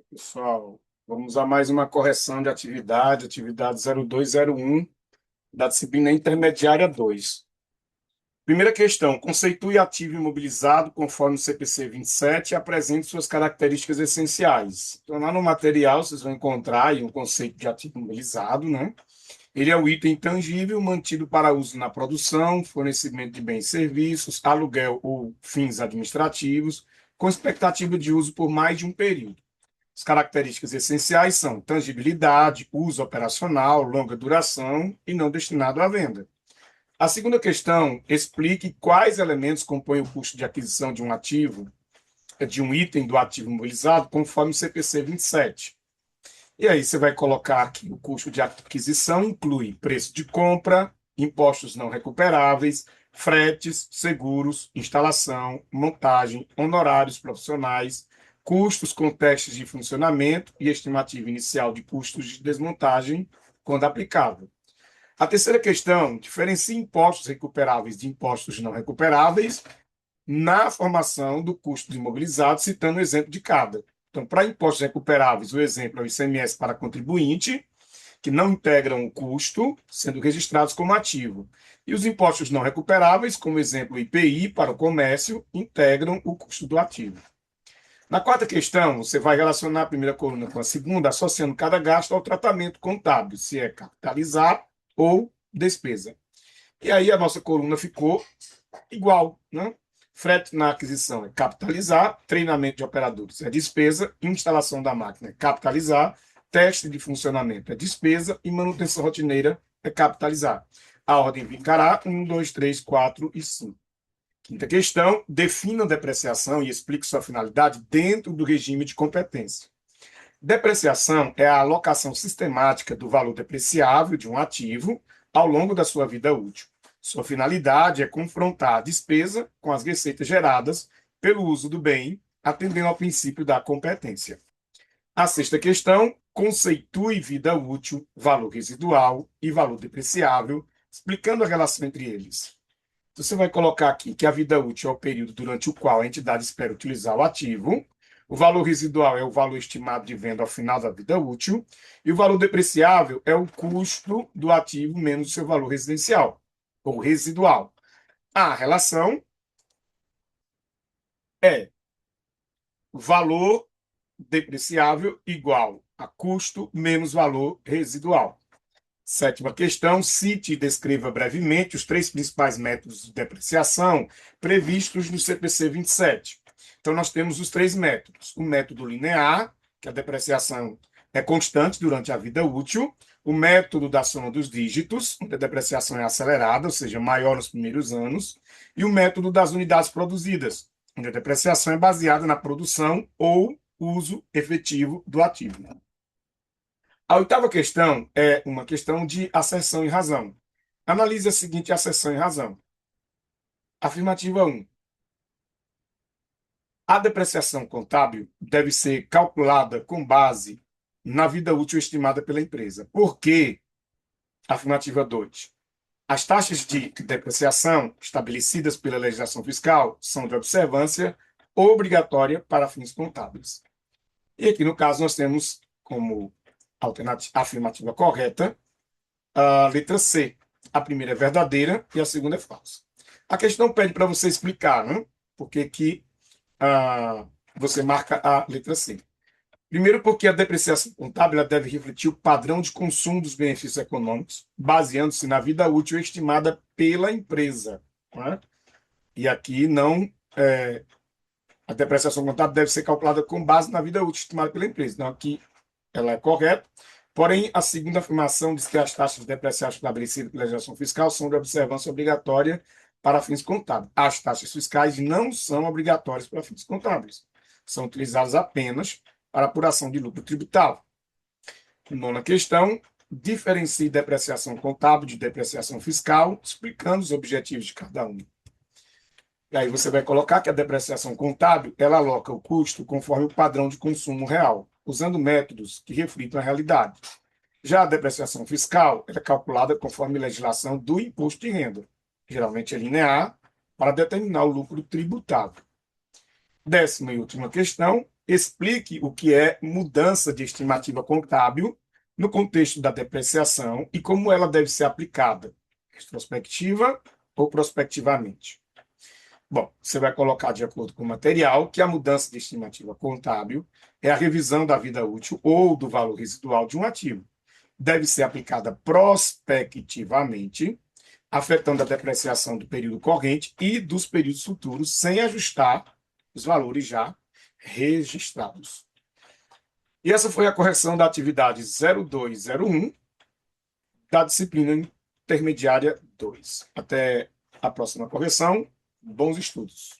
Pessoal, vamos a mais uma correção de atividade 0201, da disciplina intermediária 2. Primeira questão: conceitue ativo imobilizado conforme o CPC 27 e apresente suas características essenciais. Então, lá no material, vocês vão encontrar aí um conceito de ativo imobilizado, né? Ele é o item tangível mantido para uso na produção, fornecimento de bens e serviços, aluguel ou fins administrativos, com expectativa de uso por mais de um período. As características essenciais são tangibilidade, uso operacional, longa duração e não destinado à venda. A segunda questão, explique quais elementos compõem o custo de aquisição de um ativo, de um item do ativo imobilizado, conforme o CPC 27. E aí você vai colocar aqui o custo de aquisição inclui preço de compra, impostos não recuperáveis, fretes, seguros, instalação, montagem, honorários profissionais, custos com testes de funcionamento e estimativa inicial de custos de desmontagem, quando aplicável. A terceira questão, diferencia impostos recuperáveis de impostos não recuperáveis na formação do custo imobilizado, citando o exemplo de cada. Então, para impostos recuperáveis, o exemplo é o ICMS para contribuinte, que não integram o custo, sendo registrados como ativo. E os impostos não recuperáveis, como exemplo o IPI para o comércio, integram o custo do ativo. Na quarta questão, você vai relacionar a primeira coluna com a segunda, associando cada gasto ao tratamento contábil, se é capitalizar ou despesa. E aí a nossa coluna ficou igual, né? Frete na aquisição é capitalizar, treinamento de operadores é despesa, instalação da máquina é capitalizar, teste de funcionamento é despesa e manutenção rotineira é capitalizar. A ordem ficará 1, 2, 3, 4 e 5. Quinta questão, defina a depreciação e explique sua finalidade dentro do regime de competência. Depreciação é a alocação sistemática do valor depreciável de um ativo ao longo da sua vida útil. Sua finalidade é confrontar a despesa com as receitas geradas pelo uso do bem, atendendo ao princípio da competência. A sexta questão, conceitue vida útil, valor residual e valor depreciável, explicando a relação entre eles. Você vai colocar aqui que a vida útil é o período durante o qual a entidade espera utilizar o ativo. O valor residual é o valor estimado de venda ao final da vida útil. E o valor depreciável é o custo do ativo menos o seu valor residencial, ou residual. A relação é valor depreciável igual a custo menos valor residual. Sétima questão, cite e descreva brevemente os três principais métodos de depreciação previstos no CPC 27. Então, nós temos os três métodos. O método linear, que a depreciação é constante durante a vida útil. O método da soma dos dígitos, onde a depreciação é acelerada, ou seja, maior nos primeiros anos. E o método das unidades produzidas, onde a depreciação é baseada na produção ou uso efetivo do ativo. A oitava questão é uma questão de acessão e razão. Analise a seguinte acessão e razão. Afirmativa 1. A depreciação contábil deve ser calculada com base na vida útil estimada pela empresa. Por quê? Afirmativa 2. As taxas de depreciação estabelecidas pela legislação fiscal são de observância obrigatória para fins contábeis. E aqui, no caso, nós temos como afirmativa correta a letra C. A primeira é verdadeira e a segunda é falsa. A questão pede para você explicar, né? Por que que você marca a letra C. Primeiro, porque a depreciação contábil ela deve refletir o padrão de consumo dos benefícios econômicos, baseando-se na vida útil estimada pela empresa. Né? E aqui não. A depreciação contábil deve ser calculada com base na vida útil estimada pela empresa. Então, aqui ela é correta. Porém, a segunda afirmação diz que as taxas de depreciação estabelecidas pela legislação fiscal são de observância obrigatória para fins contábeis. As taxas fiscais não são obrigatórias para fins contábeis. São utilizadas apenas para apuração de lucro tributável. Nona questão, diferencie depreciação contábil de depreciação fiscal, explicando os objetivos de cada um. E aí você vai colocar que a depreciação contábil, ela aloca o custo conforme o padrão de consumo real, usando métodos que reflitam a realidade. Já a depreciação fiscal é calculada conforme a legislação do imposto de renda, geralmente é linear, para determinar o lucro tributável. Décima e última questão, Explique o que é mudança de estimativa contábil no contexto da depreciação e como ela deve ser aplicada, retrospectiva ou prospectivamente. Bom, você vai colocar de acordo com o material que a mudança de estimativa contábil é a revisão da vida útil ou do valor residual de um ativo. Deve ser aplicada prospectivamente, afetando a depreciação do período corrente e dos períodos futuros, sem ajustar os valores já registrados. E essa foi a correção da atividade 0201 da disciplina intermediária 2. Até a próxima correção. Bons estudos.